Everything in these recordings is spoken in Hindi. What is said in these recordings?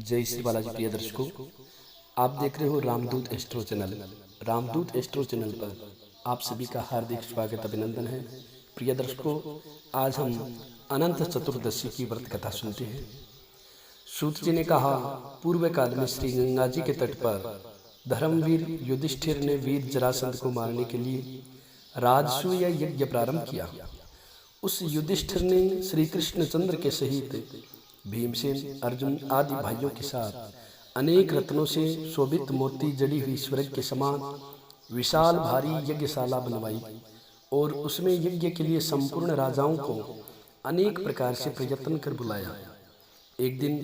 जय श्री बालाजी प्रिय दर्शकों, आप देख रहे हो रामदूत एस्ट्रो चैनल। रामदूत एस्ट्रो चैनल पर आप सभी का हार्दिक स्वागत अभिनंदन है। प्रिय दर्शकों, आज हम अनंत चतुर्दशी की व्रत कथा सुनते हैं। सूत जी ने कहा, पूर्व काल में श्री गंगा जी के तट पर धर्मवीर युधिष्ठिर ने वीर जरासंध को मारने के लिए राजसूय यज्ञ प्रारंभ किया। उस युधिष्ठिर ने श्री कृष्णचंद्र के सहित भीमसेन, अर्जुन आदि भाइयों के साथ अनेक रत्नों से शोभित मोती जड़ी हुई स्वर्ग के समान विशाल भारी यज्ञशाला बनवाई और उसमें यज्ञ के लिए संपूर्ण राजाओं को अनेक प्रकार से प्रयत्न कर बुलाया। एक दिन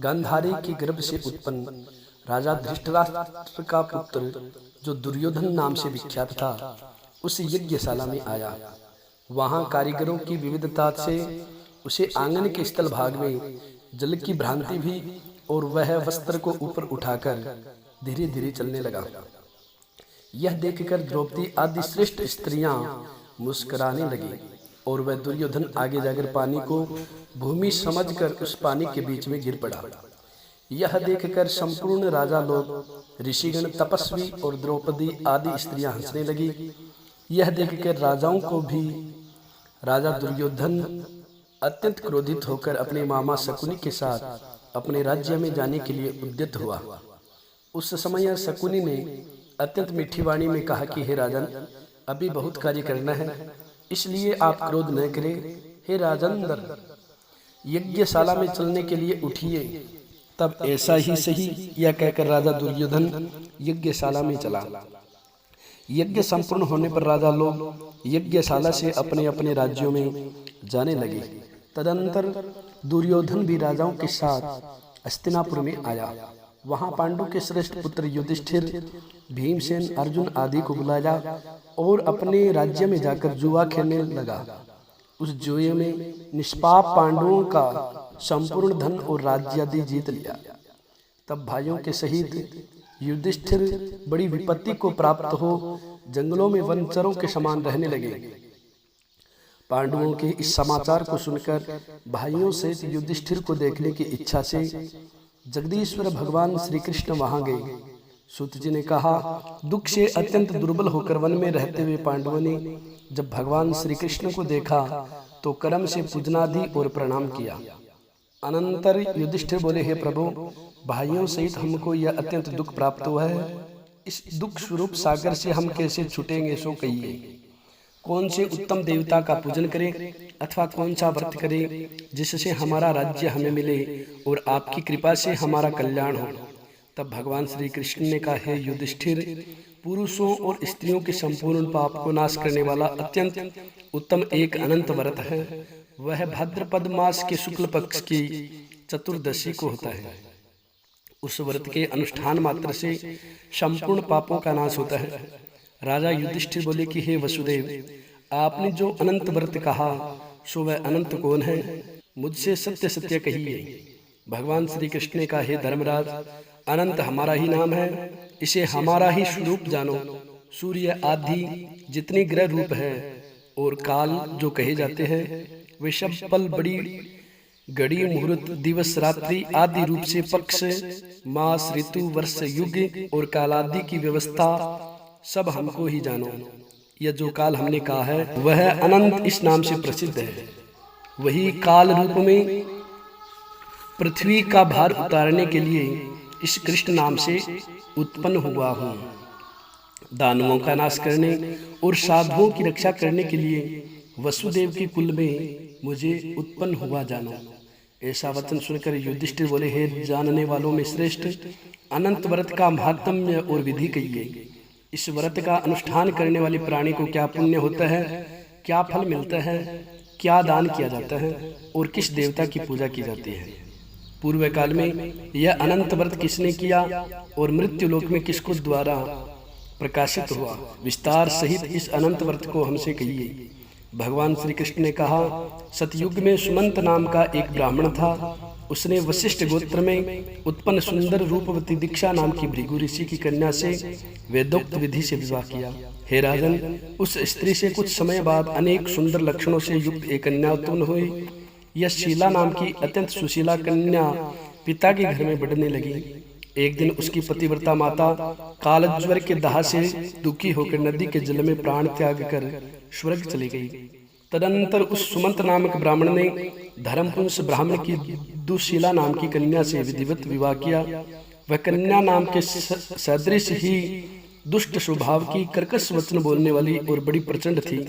गांधारी के गर्भ से उत्पन्न राजा धृतराष्ट्र का पुत्र, जो दुर्योधन नाम से विख्यात था, उस यज्ञशाला में आया। वहां कारीगरों की विविधता से उसे आंगन के स्थल भाग में जल की भ्रांति भी और वह वस्त्र को ऊपर उठाकर धीरे धीरे चलने लगा। यह देखकर द्रौपदी आदि श्रेष्ठ स्त्रियां मुस्कुराने लगी और वह दुर्योधन आगे जाकर पानी को भूमि समझकर उस पानी के बीच में गिर पड़ा। यह देखकर संपूर्ण राजा लोग, ऋषिगण, तपस्वी और द्रौपदी आदि स्त्रियां हंसने लगी। यह देखकर राजाओं को भी राजा दुर्योधन अत्यंत क्रोधित होकर अपने मामा शकुनी के साथ अपने राज्य में जाने के लिए उद्यत हुआ। उस समय शकुनी ने अत्यंत मीठी वाणी में कहा कि हे राजन, अभी बहुत कार्य करना है, इसलिए आप क्रोध न करें। हे राजेंद्र, यज्ञशाला में चलने के लिए उठिए। तब ऐसा ही सही यह कहकर राजा दुर्योधन यज्ञशाला में चला। यज्ञ संपूर्ण होने पर राजा लोग यज्ञशाला से अपने अपने राज्यों में जाने लगे। तदंतर दुर्योधन भी राजाओं के साथ हस्तिनापुर में आया। वहां पांडु के श्रेष्ठ पुत्र युधिष्ठिर, भीमसेन, अर्जुन आदि को बुलाया और अपने राज्य में जाकर जुआ खेलने लगा। उस जुए में निष्पाप पांडवों का संपूर्ण धन और राज्य आदि जीत लिया। तब भाइयों के सहित युधिष्ठिर बड़ी विपत्ति को प्राप्त हो जंगलों में वनचरों के समान रहने लगे। पांडवों के इस समाचार को सुनकर भाइयों से युधिष्ठिर को देखने की इच्छा से जगदीश्वर भगवान श्री कृष्ण वहां गए। सूत जी ने कहा, दुख से अत्यंत दुर्बल होकर वन में रहते हुए पांडवों ने जब भगवान श्री कृष्ण को देखा तो कर्म से पूजनादि और प्रणाम किया। अनंतर युधिष्ठिर बोले, हे प्रभु, भाइयों सहित हमको यह अत्यंत दुख प्राप्त हुआ है। इस दुख स्वरूप सागर से हम कैसे छूटेंगे, सो कहिए। कौन से उत्तम देवता का पूजन करें अथवा कौन सा व्रत करें जिससे हमारा राज्य हमें मिले और आपकी कृपा से हमारा कल्याण हो। तब भगवान श्री कृष्ण ने कहा, हे युधिष्ठिर, पुरुषों और स्त्रियों के संपूर्ण पाप को नाश करने वाला अत्यंत उत्तम एक अनंत व्रत है। वह भाद्रपद मास के शुक्ल पक्ष की चतुर्दशी को होता है। उस व्रत के अनुष्ठान मात्र से संपूर्ण पापों का नाश होता है। राजा युधिष्ठिर बोले कि हे वसुदेव, आपने जो अनंत व्रत कहा सो वह अनंत कौन है, मुझसे सत्य सत्य कहिए। भगवान श्री कृष्ण ने कहा, हे धर्मराज, अनंत हमारा ही नाम है, इसे हमारा ही स्वरूप जानो। सूर्य आदि जितने ग्रह रूप है और काल जो कहे जाते हैं वे सब पल, बड़ी घड़ी, मुहूर्त, दिवस, रात्रि आदि रूप से पक्ष, मास, ऋतु, वर्ष, युग और कालादि की व्यवस्था सब हमको ही जानो। यह जो काल हमने कहा है वह अनंत इस नाम से प्रसिद्ध है। वही काल रूप में पृथ्वी का भार उतारने के लिए इस कृष्ण नाम से उत्पन्न हुआ हूँ। दानवों का नाश करने और साधुओं की रक्षा करने के लिए वसुदेव के कुल में मुझे उत्पन्न हुआ जानो। ऐसा वचन सुनकर युधिष्ठिर बोले, हे जानने वालों में श्रेष्ठ, अनंत व्रत का महात्म्य और विधि कहिए। इस व्रत का अनुष्ठान करने वाले प्राणी को क्या पुण्य होता है, क्या फल मिलता है, क्या दान किया जाता है और किस देवता की पूजा की जाती है। पूर्व काल में यह अनंत व्रत किसने किया और मृत्यु लोक में किसको द्वारा प्रकाशित हुआ, विस्तार सहित इस अनंत व्रत को हमसे कहिए। भगवान श्री कृष्ण ने कहा, सतयुग में सुमंत नाम का एक ब्राह्मण था। उसने वशिष्ठ गोत्र में उत्पन्न सुंदर रूपवती दीक्षा नाम की भृगु ऋषि की कन्या से वेदोक्त विधि से विवाह किया। हे राजन, उस स्त्री से कुछ समय बाद अनेक सुंदर लक्षणों से युक्त एक कन्या उत्पन्न हुई। यह शीला नाम की अत्यंत सुशीला कन्या पिता के घर में बढ़ने लगी। एक दिन उसकी पतिव्रता माता कालज्वर के दाह से दुखी होकर नदी के जल में प्राण त्याग कर स्वर्ग चली गई। तदनंतर उस सुमंत नामक ब्राह्मण ने धर्मपुंस ब्राह्मण की दुशीला नाम की कन्या से विधिवत विवाह किया। वह कन्या नाम के सदृश ही दुष्ट स्वभाव की, कर्कश वचन बोलने वाली और बड़ी प्रचंड थी।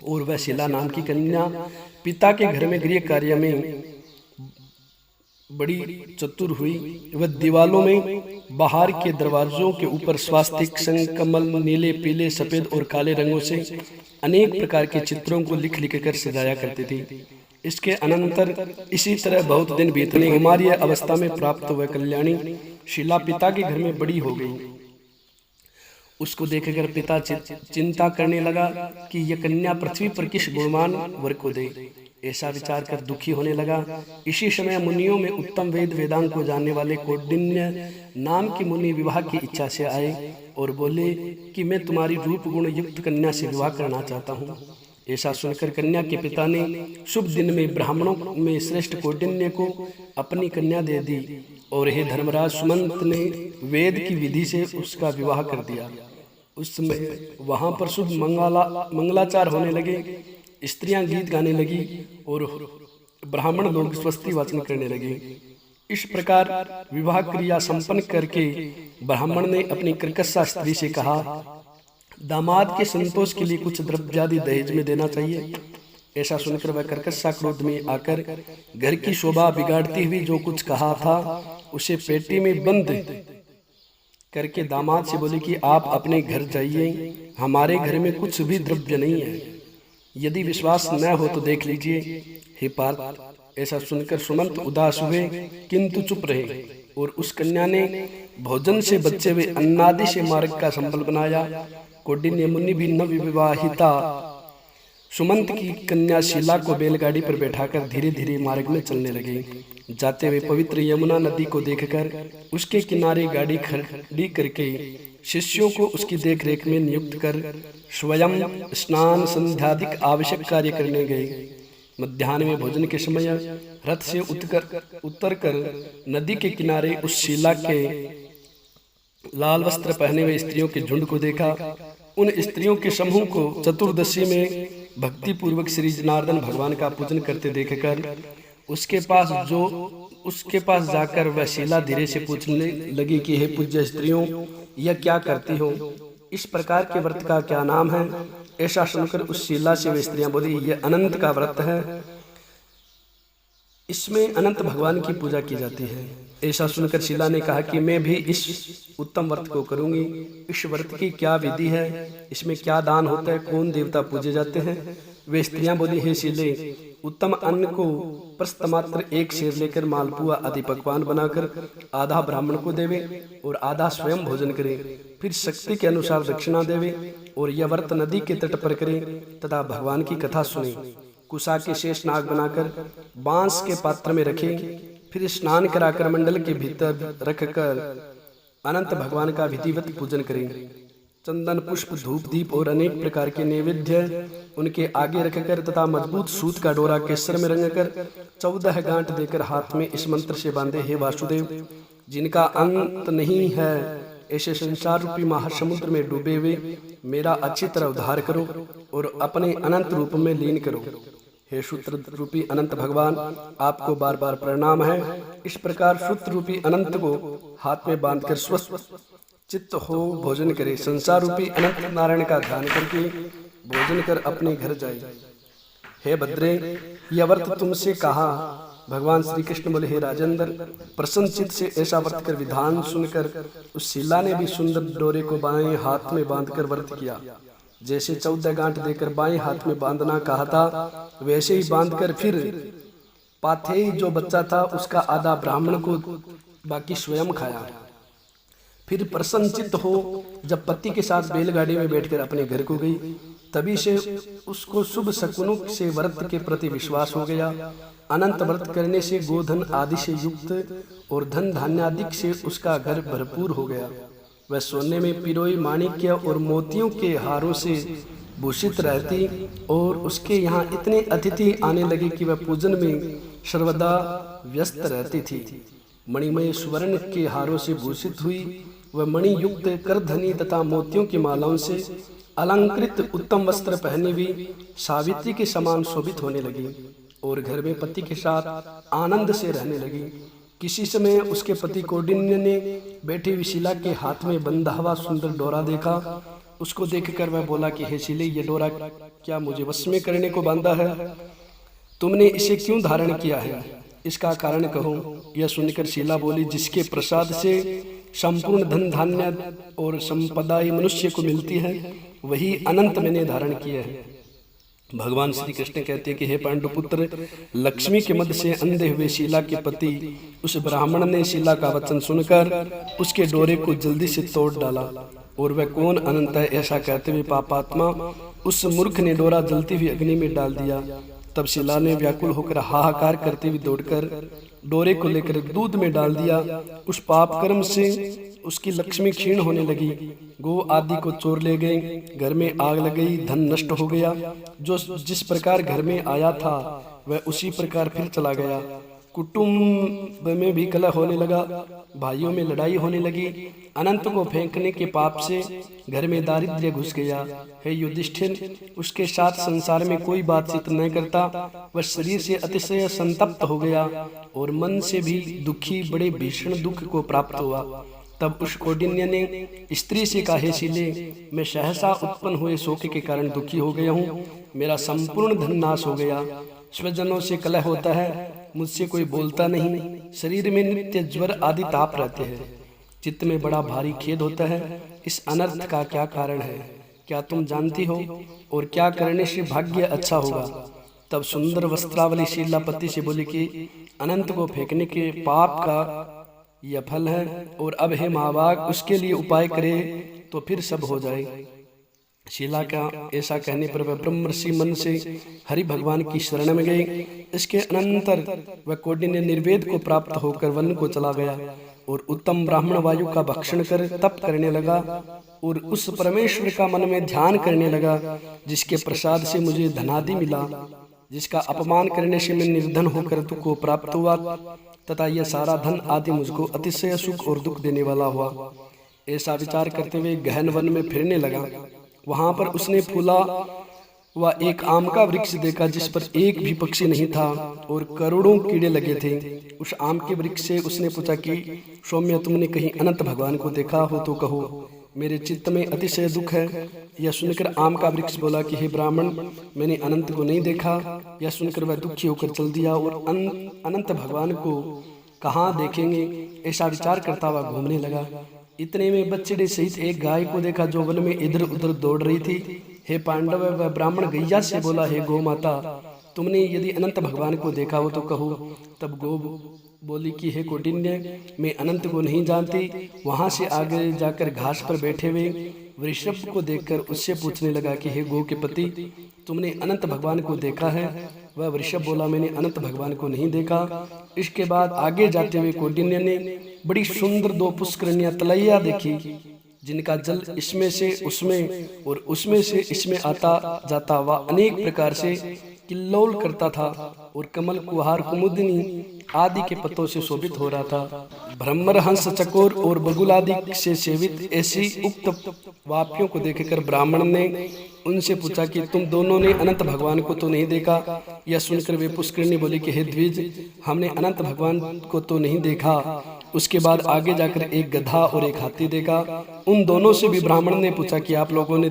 और वह शीला नाम की कन्या पिता के घर में गृह कार्य में बड़ी चतुर हुई। वह दीवालों में बाहर के दरवाजों के ऊपर स्वास्तिक, संकमल, नीले, पीले, सफेद और काले रंगों से अनेक प्रकार के चित्रों को लिख लिख कर सजाया करती थी। इसके अनंतर इसी तरह बहुत दिन बीतने कुमारी अवस्था में प्राप्त हुए कल्याणी शीला पिता के घर में बड़ी हो गई। उसको देखकर पिता चिंता करने लगा कि यह कन्या पृथ्वी पर किस गुणवान वर को दे। ऐसा विचार कर दुखी होने लगा। इसी समय मुनियों में उत्तम वेद वेदांग को जानने वाले कौंडिन्य नाम के मुनि विवाह की इच्छा से आए और बोले कि मैं तुम्हारी रूप गुण युक्त कन्या से विवाह करना चाहता हूँ। ऐसा सुनकर कन्या के पिता ने शुभ दिन में ब्राह्मणों में श्रेष्ठ कौंडिन्य को अपनी कन्या दे दी और हे धर्मराज, सुमंत ने वेद की विधि से उसका विवाह कर दिया। उस समय वहां पर शुभ मंगलाचार होने लगे। स्त्रियां गीत गाने लगी और ब्राह्मण लोग स्वस्ति वाचन करने लगे। इस प्रकार विवाह क्रिया संपन्न करके ब्राह्मण ने अपनी कर्कशा स्त्री से कहा, दामाद के संतोष के लिए कुछ द्रव्यादि दहेज में देना चाहिए। ऐसा सुनकर वह कर्कशा क्रोध में आकर घर की शोभा बिगाड़ती हुई जो कुछ कहा था उसे पेटी में बंद करके दामाद से बोली कि आप अपने घर जाइए, हमारे घर में कुछ भी द्रव्य नहीं है। यदि विश्वास न हो तो देख लीजिए। हे पार्थ, ऐसा सुनकर सुमंत उदास हुए किंतु चुप रहे और उस कन्या ने भोजन से बचे हुए अन्नादि से मार्ग का संबल बनाया। कौंडिन्य मुनि भी नवविवाहिता सुमंत की कन्या शीला को बैलगाड़ी पर बैठाकर धीरे धीरे मार्ग में चलने लगे। जाते हुए पवित्र यमुना नदी को देखकर उसके किनारे गाड़ी खड़ी करके शिष्यों को उसकी देखरेख में नियुक्त कर स्वयं स्नान संध्यादिक आवश्यक कार्य करने गए। मध्याह्न में भोजन के समय रथ से उतरकर नदी के किनारे उस शीला के लाल वस्त्र पहने हुए स्त्रियों के झुंड को देखा। उन स्त्रियों के समूह को चतुर्दशी में भक्ति पूर्वक श्री जनार्दन भगवान का पूजन करते देखकर उसके पास जाकर वह शीला धीरे से पूछने लगी कि हे पूज्य स्त्रियों, यह क्या करती हो? इस प्रकार के व्रत का क्या नाम है? ऐसा सुनकर उस शीला से वे स्त्रियां बोली, यह अनंत का व्रत है, इसमें अनंत भगवान की पूजा की जाती है। ऐसा सुनकर शीला ने कहा कि मैं भी इस उत्तम व्रत को करूंगी। इस व्रत की क्या विधि है? इसमें क्या दान होता है? कौन देवता पूजे जाते हैं? वे स्त्रियां बोली, हे शीले, उत्तम अन्न को प्रस्तमात्र एक सेर लेकर मालपुआ आदि पकवान बनाकर आधा ब्राह्मण को देवे और आधा स्वयं भोजन करे, फिर शक्ति के अनुसार दक्षिणा देवे और यह व्रत नदी के तट पर करे तथा भगवान की कथा सुने। कुशा के शेष नाग बनाकर बांस के पात्र में रखे, फिर स्नान कराकर मंडल के भीतर रखकर अनंत भगवान का विधिवत पूजन करें। चंदन, पुष्प, धूप, दीप और अनेक प्रकार के नैवेद्य उनके आगे रखकर तथा मजबूत सूत का डोरा केसर में रंगकर 14 गांठ देकर हाथ में इस मंत्र से बांधे, हे वासुदेव, जिनका अंत नहीं है, ऐसे संसार रूपी महासमुद्र में डूबे हुए मेरा अच्छी तरह उद्धार करो और अपने अनंत रूप में लीन करो। हे सूत्र रूपी अनंत भगवान, आपको बार बार प्रणाम है। इस प्रकार सूत्र रूपी अनंत को हाथ में बांधकर स्वस्थ चित्त हो भोजन करे। संसार रूपी अनंत नारायण का ध्यान करके भोजन कर अपने घर जाए। हे भद्रे, यह व्रत तुमसे कहा। भगवान श्री कृष्ण बोले, हे राजेंद्र, प्रसन्न चित्त से ऐसा व्रत कर विधान सुनकर उस शीला ने भी सुंदर डोरे को बाएं हाथ में बांधकर व्रत किया। जैसे 14 गांठ देकर बाएं हाथ में बांधना कहा था, वैसे ही बांधकर फिर पाथेई जो बच्चा था उसका आधा ब्राह्मण को, बाकी स्वयं खाया। फिर प्रसन्नचित्त हो जब पति के साथ बैलगाड़ी में बैठकर अपने घर को गई, तभी से उसको शुभ शकुनों से व्रत के प्रति विश्वास हो गया। अनंत व्रत करने से गोधन आदि से युक्त और धन धान्य आदि से उसका घर भरपूर हो गया। वह सोने में पिरोई, माणिक्य और मोतियों के हारों से भूषित रहती और उसके यहाँ इतने अतिथि आने लगे कि वह पूजन में सर्वदा व्यस्त रहती थी। मणिमय स्वर्ण के हारों से भूषित हुई। वह मणि युक्त करधनी तथा मोतियों की मालाओं से अलंकृत उत्तम वस्त्र पहनी हुई सावित्री के समान शोभित होने लगी और घर में पति के साथ आनंद से रहने लगी। किसी समय उसके पति कौंडिन्य ने बैठी हुई शीला के हाथ में बंधा हुआ सुंदर डोरा देखा। उसको देखकर वह बोला कि हे शीले, ये डोरा क्या मुझे वश में करने को बांधा है? तुमने इसे क्यों धारण किया है? इसका कारण कहो। यह सुनकर शीला बोली, जिसके प्रसाद से संपूर्ण धन धान्य और संपदा मनुष्य को मिलती है, वही अनंत मैंने धारण किया है। भगवान श्री कृष्ण कहते हैं कि हे पांडुपुत्र, लक्ष्मी के मध्य से अंधे हुए शीला के पति उस ब्राह्मण ने शीला का वचन सुनकर उसके डोरे को जल्दी से तोड़ डाला। और वह कौन अनंत है, ऐसा कहते हुए पापात्मा उस मूर्ख ने डोरा जलती हुई अग्नि में डाल दिया। तब शीला ने व्याकुल होकर हाहाकार करते हुए दौड़कर डोरे को लेकर दूध में डाल दिया। उस पाप कर्म से उसकी लक्ष्मी क्षीण होने लगी। गो आदि को चोर ले गए, घर में आग लग गई, धन नष्ट हो गया। जो जिस प्रकार घर में आया था वह उसी प्रकार फिर चला गया। कुटुंब में भी कलह होने लगा, भाइयों में लड़ाई होने लगी। अनंत को फेंकने के पाप से घर में दारिद्र्य घुस गया। हे युधिष्ठिर, उसके साथ संसार में कोई बातचीत न करता। वह शरीर से अतिशय संतप्त हो गया और मन से भी दुखी, बड़े भीषण दुख को प्राप्त हुआ। तब उस कौंडिन्य ने स्त्री से कहा, हे शीले, मैं सहसा उत्पन्न हुए शोक के कारण दुखी हो गया हूँ। मेरा संपूर्ण धन नाश हो गया। स्वजनों से कलह होता है, मुझसे कोई बोलता नहीं। शरीर में नित्य ज्वर आदि ताप रहते हैं। चित्त में बड़ा भारी खेद होता है। इस अनर्थ का क्या कारण है? क्या तुम जानती हो? और क्या करने से भाग्य अच्छा होगा? तब सुंदर वस्त्रावली शीलापति से बोली कि अनंत को फेंकने के पाप का यह फल है, और अब हे महाभाग, उसके लिए उपाय करे तो फिर सब हो जाए। शीला का ऐसा कहने पर वह ब्रह्मर्षि मन से हरि भगवान की शरण में गए। इसके अनंतर वह कौंडिन्य निर्वेद को प्राप्त होकर वन को चला गया और उत्तम ब्राह्मण वायु का भक्षण कर तप करने लगा और उस परमेश्वर का मन में ध्यान करने लगा, जिसके प्रसाद से मुझे धनादि मिला, जिसका अपमान करने से मैं निर्धन होकर दुख को प्राप्त हुआ, तथा यह सारा धन आदि मुझको अतिशय सुख और दुख देने वाला हुआ। ऐसा विचार करते हुए गहन वन में फिरने लगा। वहां पर उसने फूला वह एक आम का वृक्ष देखा, जिस पर एक भी पक्षी नहीं था और करोड़ों कीड़े लगे थे। उस आम के वृक्ष से उसने पूछा कि सौम्य, तुमने कहीं अनंत भगवान को देखा हो तो कहो, मेरे चित्त में अतिशय दुख है। यह सुनकर आम का वृक्ष बोला कि हे ब्राह्मण, मैंने अनंत को नहीं देखा। यह सुनकर वह दुखी होकर चल दिया और अनंत भगवान को कहाँ देखेंगे, ऐसा विचार करता हुआ घूमने लगा। इतने में बछड़े सहित एक गाय को देखा जो वन में इधर उधर दौड़ रही थी। हे पांडव, वह ब्राह्मण गैया से बोला, हे गौ माता, तुमने यदि अनंत भगवान को देखा हो तो कहो। तब गौ बोली कि हे कौंडिन्य, मैं अनंत को नहीं जानती। वहां से आगे जाकर घास पर बैठे हुए वृषभ को देखकर उससे पूछने लगा कि हे गौ के पति, तुमने अनंत भगवान को देखा है? वह वृषभ बोला, मैंने अनंत भगवान को नहीं देखा। इसके बाद आगे जाते हुए कौंडिन्य ने बड़ी सुंदर 2 पुष्करिणियां तलैया देखी, जिनका जल इसमें से उसमें और उसमें से इसमें आता जाता हुआ अनेक प्रकार से किल्लोल करता था और कमल, कुहार, कुमुदिनी आदि के पत्तों से शोभित हो रहा था। भ्रमर, हंस, चकोर और बगुल आदि से सेवित ऐसी उक्त वापियों को देखकर ब्राह्मण ने उनसे पूछा कि तुम दोनों ने अनंत भगवान को तो नहीं देखा? यह सुनकर वे पुष्करिणी बोली कि हे द्विज, हमने अनंत भगवान को तो नहीं देखा। उसके बाद आगे जाकर एक गधा और एक हाथी देखा। उन दोनों से भी ब्राह्मण ने पूछा कि आप लोगों ने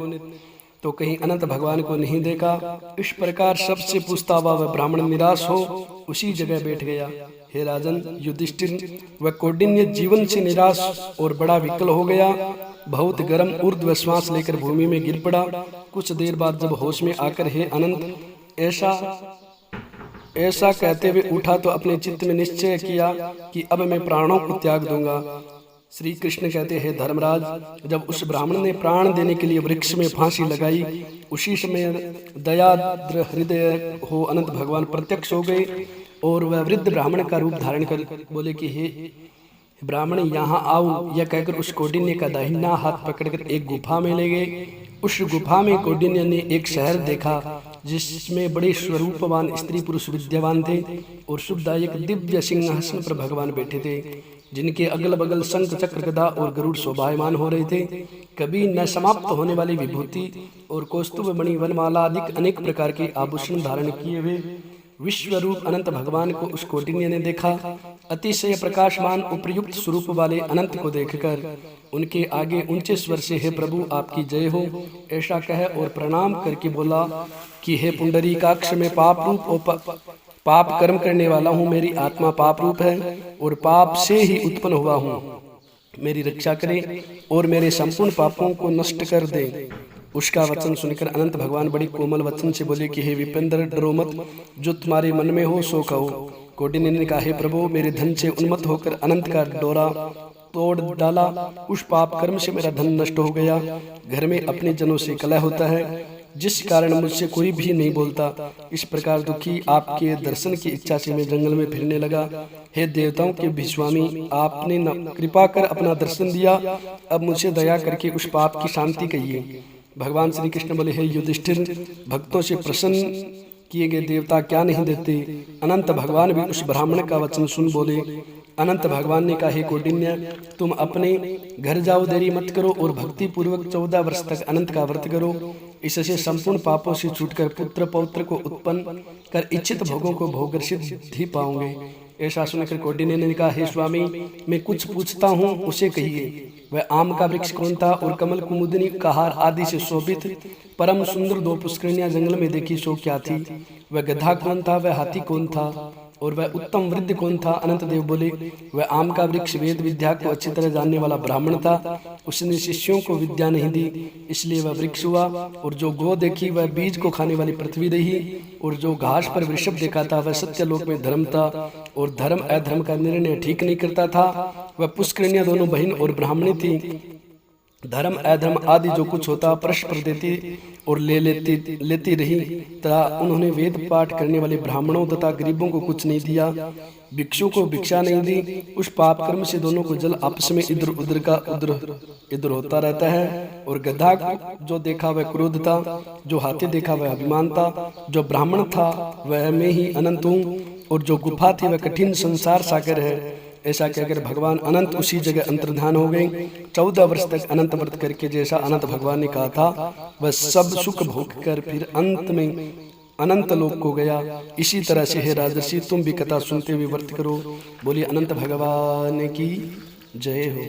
तो कहीं अनंत भगवान को नहीं देखा? इस प्रकार सबसे पूछता हुआ वह ब्राह्मण निराश हो उसी जगह बैठ गया। हे राजन युधिष्ठिर, वह कौंडिन्य जीवन से निराश और बड़ा विकल हो गया। बहुत गर्म ऊर्ध्व श्वास लेकर भूमि में गिर पड़ा। कुछ देर बाद जब होश में आकर हे अनंत, ऐसा कहते हुए उठा तो अपने चित्त में निश्चय किया कि अब मैं प्राणों को त्याग दूंगा। श्री कृष्ण कहते हैं, धर्मराज, जब उस ब्राह्मण ने प्राण देने के लिए वृक्ष में फांसी लगाई, उसी समय दयाद्र हृदय हो अनंत भगवान प्रत्यक्ष हो गए और वह वृद्ध ब्राह्मण का रूप धारण कर बोले कि हे ब्राह्मण, यहाँ आओ। यह कहकर उस कौंडिन्य का दाहिना हाथ पकड़कर एक गुफा में ले गए। उस गुफा में कौंडिन्य ने एक शहर देखा जिसमें बड़े स्वरूपवान स्त्री पुरुष विद्यमान थे और शुभदायक दिव्य सिंहासन पर भगवान बैठे थे, जिनके अगल बगल शंख चक्र गदा और गरुड़ शोभायमान हो रहे थे। कभी न समाप्त होने वाली विभूति और कौस्तुभ मणि वनमाला आदि अनेक प्रकार के आभूषण धारण किए हुए विश्वरूप अनंत भगवान को उस कौंडिन्य ने देखा। अतिशय प्रकाशमान उपयुक्त स्वरूप वाले अनंत को देखकर उनके आगे ऊंचे स्वर से हे प्रभु आपकी जय हो ऐसा कह और प्रणाम करके बोला कि हे पुंडरीकाक्ष में पाप रूप और पाप कर्म करने वाला हूँ। मेरी आत्मा पाप रूप है और पाप से ही उत्पन्न हुआ हूँ। मेरी रक्षा करे और मेरे संपूर्ण पापों को नष्ट कर दे। उसका वचन सुनकर अनंत भगवान बड़ी कोमल वचन से बोले कि हे विपेंद्र, डरो मत, जो तुम्हारे मन में हो सो कहो। कौंडिन्य ने कहा, हे प्रभु, मेरे धन से उन्मत्त होकर अनंत का डोरा तोड़ डाला। उस पाप कर्म से मेरा धन नष्ट हो गया। घर में अपने जनों से कलह होता है, जिस कारण मुझसे कोई भी नहीं बोलता। इस प्रकार दुखी आपके दर्शन की इच्छा से मैं जंगल में फिरने लगा। हे देवताओं के भी स्वामी, आपने कृपा कर अपना दर्शन दिया। अब मुझसे दया करके उस पाप की शांति कहिए। भगवान श्री कृष्ण बोले, हे युधिष्ठिर, भक्तों से प्रसन्न किए गए देवता क्या नहीं देते। अनंत भगवान भी उस ब्राह्मण का वचन सुन बोले। अनंत भगवान ने कहा, हे कौंडिन्य, तुम अपने घर जाओ, देरी मत करो और भक्ति पूर्वक 14 वर्ष तक अनंत का व्रत करो। इससे संपूर्ण पापों से छूटकर पुत्र पौत्र को उत्पन्न कर इच्छित भोगों को भोग सिद्धि पाओगे। ऐसा सुनकर कौंडिन्य ने कहा, हे स्वामी, मैं कुछ पूछता हूँ, उसे कहिए। वह आम का वृक्ष कौन था और कमल कुमुदनी कहार आदि से शोभित परम सुंदर 2 पुष्करिणियां जंगल में देखी, सो क्या थी। वह गधा कौन था, वह हाथी कौन था और वह उत्तम वृद्ध कौन था। अनंत देव बोले, वह आम का वृक्ष वेद विद्या को अच्छी तरह जानने वाला ब्राह्मण था। उसने शिष्यों को विद्या नहीं दी, इसलिए वह वृक्ष हुआ। और जो गो देखी वह बीज को खाने वाली पृथ्वी रही। और जो घास पर वृषभ देखा था वह सत्यलोक में धर्म था और धर्म अधर्म का निर्णय ठीक नहीं करता था। वह पुष्करिणियां दोनों बहन और ब्राह्मणी थी। धर्म अधर्म आदि जो कुछ होता परस्पर देती और लेती रही तथा उन्होंने वेद पाठ करने वाले ब्राह्मणों तथा गरीबों को कुछ नहीं दिया, भिक्षु को भिक्षा नहीं दी। उस पाप कर्म से दोनों को जल आपस में इधर उधर होता रहता है। और गधा जो देखा वह क्रोध था, जो हाथी देखा वह अभिमान था, जो ब्राह्मण था वह मैं ही अनंत हूँ और जो गुफा थी वह कठिन संसार सागर है। ऐसा कहकर भगवान अनंत उसी जगह अंतर्धान हो गए। 14 वर्ष तक अनंत व्रत करके जैसा अनंत भगवान ने कहा था वह सब सुख भोग कर फिर अंत में अनंत लोक को गया। इसी तरह से हे राजर्षि, तुम भी कथा सुनते हुए व्रत करो। बोलिए अनंत भगवान की जय हो।